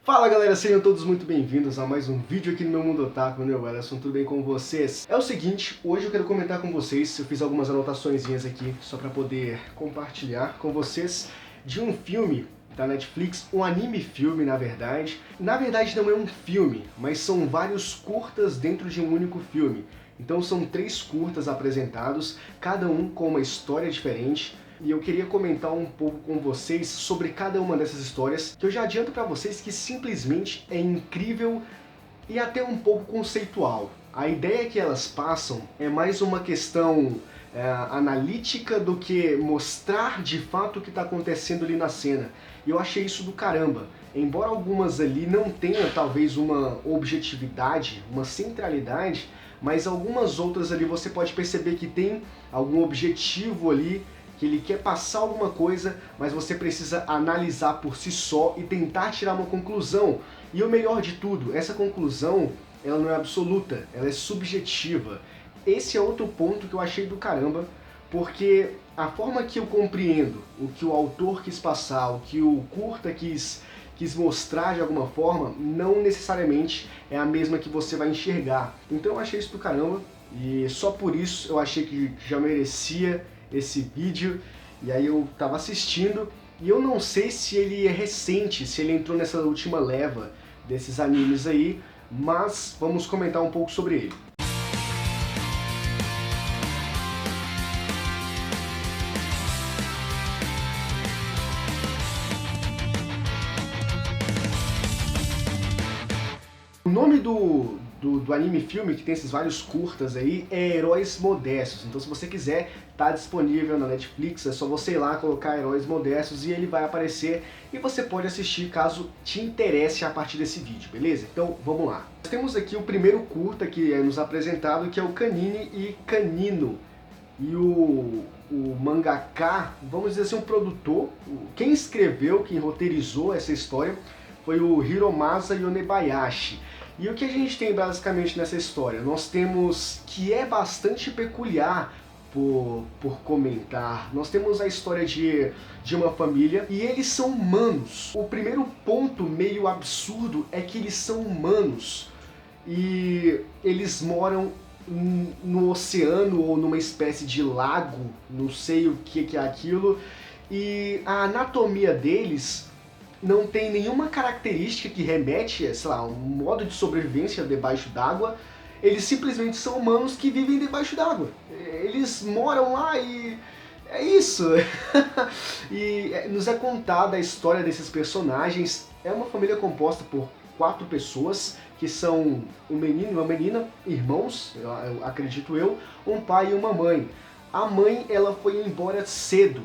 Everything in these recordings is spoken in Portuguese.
Fala galera, sejam todos muito bem-vindos a mais um vídeo aqui no meu Mundo Otaku, meu Ellison, tudo bem com vocês? É o seguinte, hoje eu quero comentar com vocês, eu fiz algumas anotaçõezinhas aqui só pra poder compartilhar com vocês de um filme da Netflix, um anime filme na verdade. Na verdade não é um filme, mas são vários curtas dentro de um único filme. Então são 3 curtas apresentados, cada um com uma história diferente. E eu queria comentar um pouco com vocês sobre cada uma dessas histórias, que eu já adianto pra vocês que simplesmente é incrível e até um pouco conceitual. A ideia que elas passam é mais uma questão analítica do que mostrar de fato o que está acontecendo ali na cena. E eu achei isso do caramba. Embora algumas ali não tenham talvez uma objetividade, uma centralidade, mas algumas outras ali você pode perceber que tem algum objetivo ali, que ele quer passar alguma coisa, mas você precisa analisar por si só e tentar tirar uma conclusão. E o melhor de tudo, essa conclusão, ela não é absoluta, ela é subjetiva. Esse é outro ponto que eu achei do caramba, porque a forma que eu compreendo o que o autor quis passar, o que o curta quis mostrar de alguma forma, não necessariamente é a mesma que você vai enxergar. Então eu achei isso do caramba, e só por isso eu achei que já merecia esse vídeo. E aí eu tava assistindo, e eu não sei se ele é recente, se ele entrou nessa última leva desses animes aí, mas vamos comentar um pouco sobre ele. O nome do anime filme, que tem esses vários curtas aí, é Heróis Modestos. Então se você quiser, tá disponível na Netflix, é só você ir lá, colocar Heróis Modestos e ele vai aparecer e você pode assistir caso te interesse a partir desse vídeo, beleza? Então vamos lá. Nós temos aqui o primeiro curta que é nos apresentado, que é o Kanine e Kanino. E o mangaka, vamos dizer assim, um produtor, quem escreveu, quem roteirizou essa história foi o Hiromasa Yonebayashi. E o que a gente tem basicamente nessa história? Nós temos, que é bastante peculiar por comentar, nós temos a história de uma família e eles são humanos. O primeiro ponto meio absurdo é que eles são humanos e eles moram no oceano ou numa espécie de lago, não sei o que é aquilo, e a anatomia deles não tem nenhuma característica que remete, sei lá, um modo de sobrevivência debaixo d'água. Eles simplesmente são humanos que vivem debaixo d'água. Eles moram lá e é isso. E nos é contada a história desses personagens. É uma família composta por 4 pessoas, que são um menino e uma menina, irmãos, eu acredito eu, um pai e uma mãe. A mãe, ela foi embora cedo.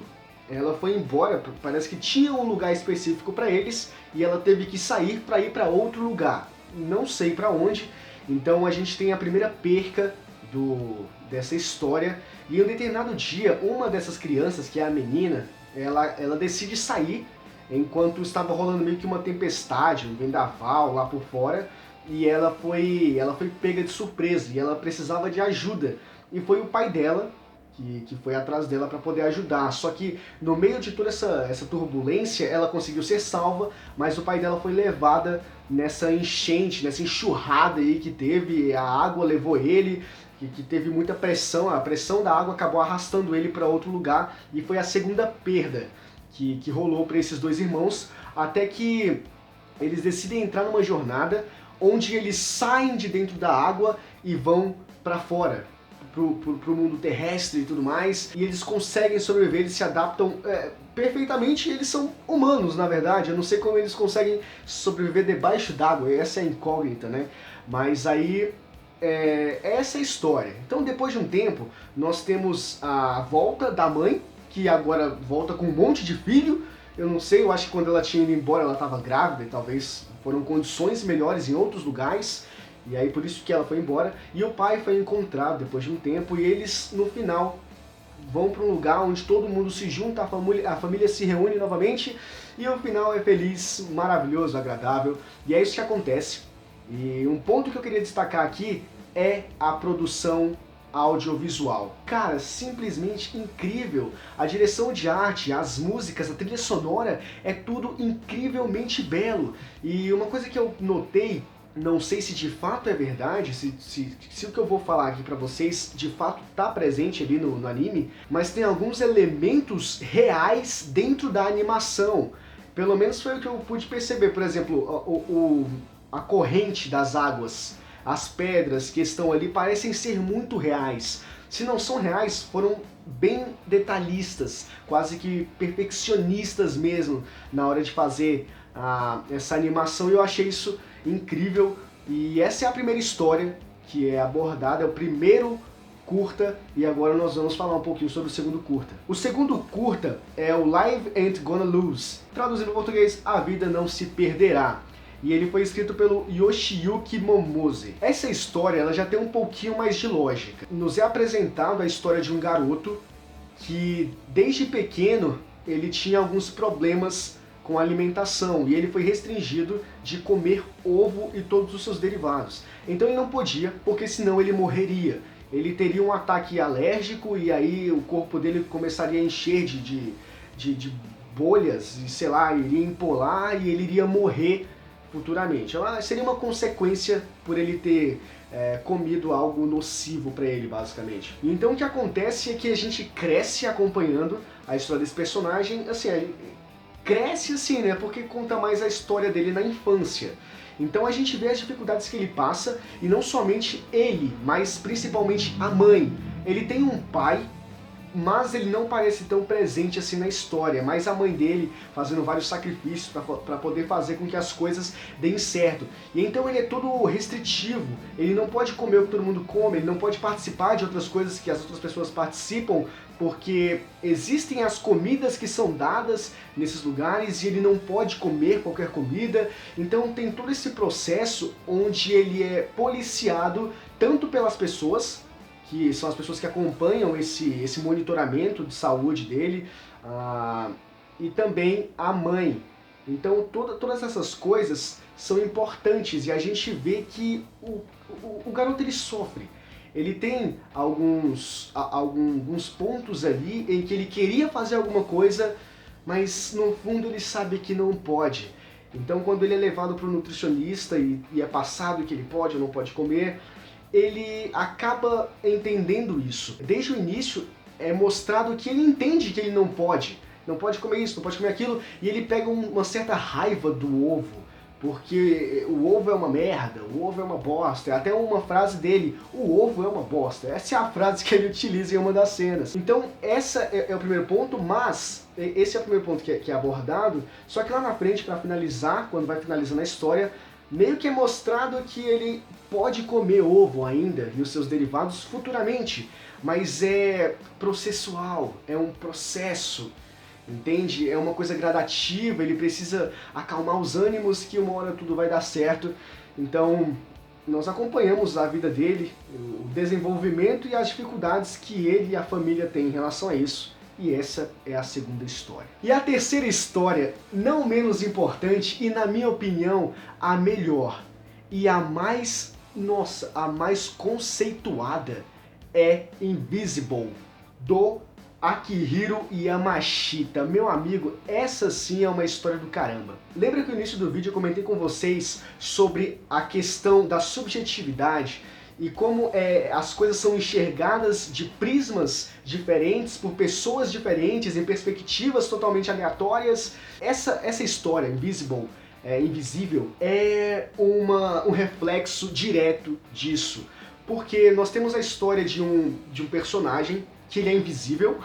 Ela foi embora, parece que tinha um lugar específico para eles e ela teve que sair para ir para outro lugar. Não sei para onde. Então a gente tem a primeira perca dessa história. E em um determinado dia, uma dessas crianças, que é a menina, ela decide sair enquanto estava rolando meio que uma tempestade, um vendaval lá por fora. E ela foi pega de surpresa e ela precisava de ajuda. E foi o pai dela que foi atrás dela para poder ajudar. Só que no meio de toda essa turbulência, ela conseguiu ser salva, mas o pai dela foi levada nessa enchente, nessa enxurrada aí que teve, a água levou ele, que teve muita pressão, a pressão da água acabou arrastando ele para outro lugar, e foi a segunda perda que rolou para esses 2 irmãos, até que eles decidem entrar numa jornada onde eles saem de dentro da água e vão para fora, pro mundo terrestre e tudo mais, e eles conseguem sobreviver, eles se adaptam perfeitamente, eles são humanos na verdade, eu não sei como eles conseguem sobreviver debaixo d'água, essa é a incógnita, né? Mas aí, essa é a história. Então depois de um tempo, nós temos a volta da mãe, que agora volta com um monte de filho. Eu não sei, eu acho que quando ela tinha ido embora ela estava grávida, e talvez foram condições melhores em outros lugares, e aí por isso que ela foi embora, e o pai foi encontrado depois de um tempo, e eles no final vão para um lugar onde todo mundo se junta, a família se reúne novamente, e o final é feliz, maravilhoso, agradável, e é isso que acontece. E um ponto que eu queria destacar aqui é a produção audiovisual. Cara, simplesmente incrível. A direção de arte, as músicas, a trilha sonora, é tudo incrivelmente belo. E uma coisa que eu notei, não sei se de fato é verdade, se o que eu vou falar aqui pra vocês de fato tá presente ali no anime, mas tem alguns elementos reais dentro da animação. Pelo menos foi o que eu pude perceber. Por exemplo, a corrente das águas, as pedras que estão ali parecem ser muito reais. Se não são reais, foram bem detalhistas, quase que perfeccionistas mesmo na hora de fazer essa animação, e eu achei isso incrível. E essa é a primeira história que é abordada, é o primeiro curta, e agora nós vamos falar um pouquinho sobre o segundo curta. O segundo curta é o Life Ain't Gonna Lose, traduzindo em português, A Vida Não Se Perderá. E ele foi escrito pelo Yoshiyuki Momose. Essa história ela já tem um pouquinho mais de lógica. Nos é apresentado a história de um garoto que, desde pequeno, ele tinha alguns problemas com a alimentação e ele foi restringido de comer ovo e todos os seus derivados. Então ele não podia, porque senão ele morreria. Ele teria um ataque alérgico e aí o corpo dele começaria a encher de bolhas e, sei lá, iria empolar e ele iria morrer futuramente. Seria uma consequência por ele ter comido algo nocivo para ele, basicamente. Então o que acontece é que a gente cresce acompanhando a história desse personagem, assim, cresce assim, né, porque conta mais a história dele na infância. Então a gente vê as dificuldades que ele passa, e não somente ele, mas principalmente a mãe. Ele tem um pai, mas ele não parece tão presente assim na história, mas a mãe dele fazendo vários sacrifícios para poder fazer com que as coisas deem certo. E então ele é todo restritivo, ele não pode comer o que todo mundo come, ele não pode participar de outras coisas que as outras pessoas participam, porque existem as comidas que são dadas nesses lugares e ele não pode comer qualquer comida. Então tem todo esse processo onde ele é policiado tanto pelas pessoas, que são as pessoas que acompanham esse monitoramento de saúde dele, e também a mãe. Então todas essas coisas são importantes e a gente vê que o garoto ele sofre. Ele tem alguns pontos ali em que ele queria fazer alguma coisa, mas no fundo ele sabe que não pode. Então quando ele é levado para o nutricionista e é passado que ele pode ou não pode comer, ele acaba entendendo isso. Desde o início é mostrado que ele entende que ele não pode comer isso, não pode comer aquilo, e ele pega uma certa raiva do ovo, porque o ovo é uma merda, o ovo é uma bosta. Até uma frase dele, o ovo é uma bosta. Essa é a frase que ele utiliza em uma das cenas. Então essa é o primeiro ponto, mas esse é o primeiro ponto que é abordado, só que lá na frente, para finalizar, quando vai finalizando a história, meio que é mostrado que ele pode comer ovo ainda e os seus derivados futuramente, mas é processual, é um processo, entende? É uma coisa gradativa, ele precisa acalmar os ânimos que uma hora tudo vai dar certo. Então nós acompanhamos a vida dele, o desenvolvimento e as dificuldades que ele e a família têm em relação a isso. E essa é a segunda história. E a terceira história, não menos importante e, na minha opinião, a melhor e a mais, nossa, a mais conceituada, é Invisible, do Akihiro Yamashita. Meu amigo, essa sim é uma história do caramba. Lembra que no início do vídeo eu comentei com vocês sobre a questão da subjetividade e como as coisas são enxergadas de prismas diferentes, por pessoas diferentes, em perspectivas totalmente aleatórias? Essa história, Invisible, Invisível, é um reflexo direto disso. Porque nós temos a história de um personagem que ele é invisível,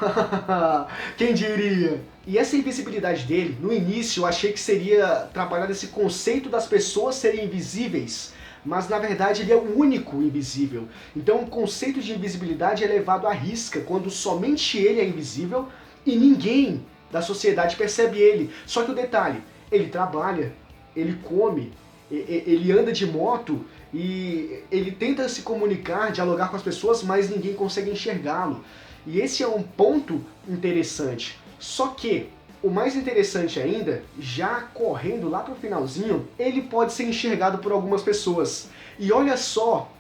quem diria? E essa invisibilidade dele, no início eu achei que seria trabalhar esse conceito das pessoas serem invisíveis, mas na verdade ele é o único invisível. Então o conceito de invisibilidade é levado à risca quando somente ele é invisível e ninguém da sociedade percebe ele. Só que o detalhe, ele trabalha, ele come, ele anda de moto e ele tenta se comunicar, dialogar com as pessoas, mas ninguém consegue enxergá-lo. E esse é um ponto interessante. Só que o mais interessante ainda, já correndo lá pro finalzinho, ele pode ser enxergado por algumas pessoas. E olha só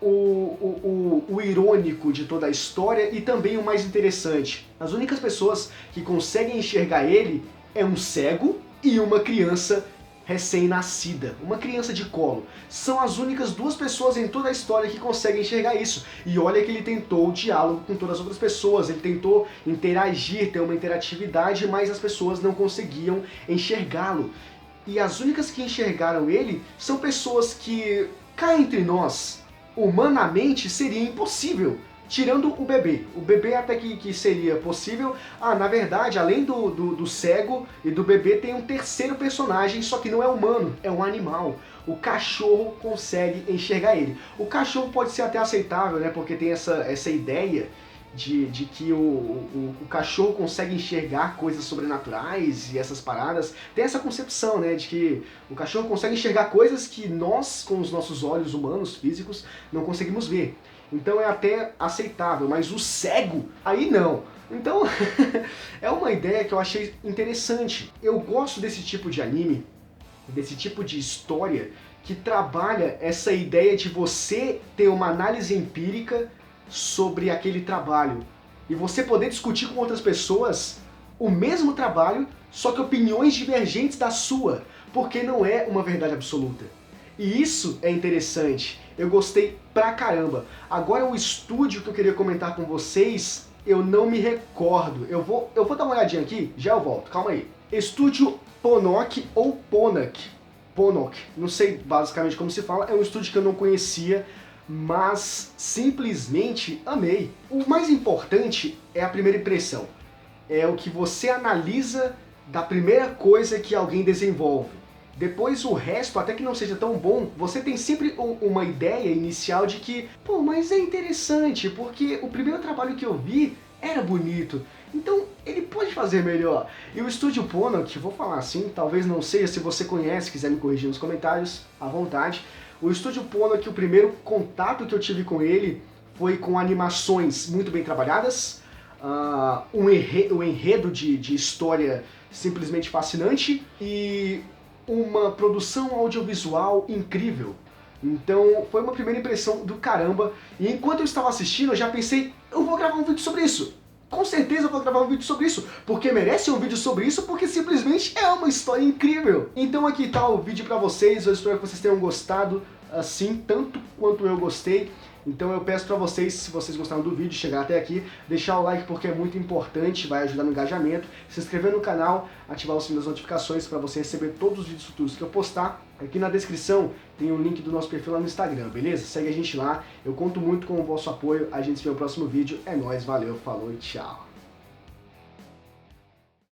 o irônico de toda a história e também o mais interessante. As únicas pessoas que conseguem enxergar ele é um cego e uma criança recém-nascida, uma criança de colo. São as únicas duas pessoas em toda a história que conseguem enxergar isso. E olha que ele tentou o diálogo com todas as outras pessoas, ele tentou interagir, ter uma interatividade, mas as pessoas não conseguiam enxergá-lo. E as únicas que enxergaram ele são pessoas que, cá entre nós, humanamente seria impossível. Tirando o bebê. O bebê até que seria possível. Ah, na verdade, além do cego e do bebê, tem um terceiro personagem, só que não é humano, é um animal. O cachorro consegue enxergar ele. O cachorro pode ser até aceitável, né? Porque tem essa ideia de que o cachorro consegue enxergar coisas sobrenaturais e essas paradas. Tem essa concepção, né, de que o cachorro consegue enxergar coisas que nós, com os nossos olhos humanos, físicos, não conseguimos ver. Então é até aceitável, mas o cego, aí não. Então, é uma ideia que eu achei interessante. Eu gosto desse tipo de anime, desse tipo de história, que trabalha essa ideia de você ter uma análise empírica sobre aquele trabalho. E você poder discutir com outras pessoas o mesmo trabalho, só que opiniões divergentes da sua, porque não é uma verdade absoluta. E isso é interessante, eu gostei pra caramba. Agora o estúdio que eu queria comentar com vocês, eu não me recordo. Eu vou dar uma olhadinha aqui, já eu volto, calma aí. Estúdio Ponok ou Ponak. Ponok, não sei basicamente como se fala, é um estúdio que eu não conhecia, mas simplesmente amei. O mais importante é a primeira impressão. É o que você analisa da primeira coisa que alguém desenvolve. Depois o resto, até que não seja tão bom, você tem sempre uma ideia inicial de que, pô, mas é interessante, porque o primeiro trabalho que eu vi era bonito, então ele pode fazer melhor. E o Estúdio Ponok, vou falar assim, talvez não seja, se você conhece, quiser me corrigir nos comentários, à vontade. O Estúdio Ponok, o primeiro contato que eu tive com ele foi com animações muito bem trabalhadas, um enredo de história simplesmente fascinante e uma produção audiovisual incrível. Então foi uma primeira impressão do caramba, e enquanto eu estava assistindo eu já pensei, eu vou gravar um vídeo sobre isso. Com certeza eu vou gravar um vídeo sobre isso, porque merece um vídeo sobre isso, porque simplesmente é uma história incrível. Então aqui está o vídeo pra vocês, eu espero que vocês tenham gostado assim, tanto quanto eu gostei. Então eu peço pra vocês, se vocês gostaram do vídeo, chegar até aqui, deixar o like porque é muito importante, vai ajudar no engajamento, se inscrever no canal, ativar o sininho das notificações para você receber todos os vídeos futuros que eu postar. Aqui na descrição tem um link do nosso perfil lá no Instagram, beleza? Segue a gente lá, eu conto muito com o vosso apoio, a gente se vê no próximo vídeo, é nóis, valeu, falou e tchau!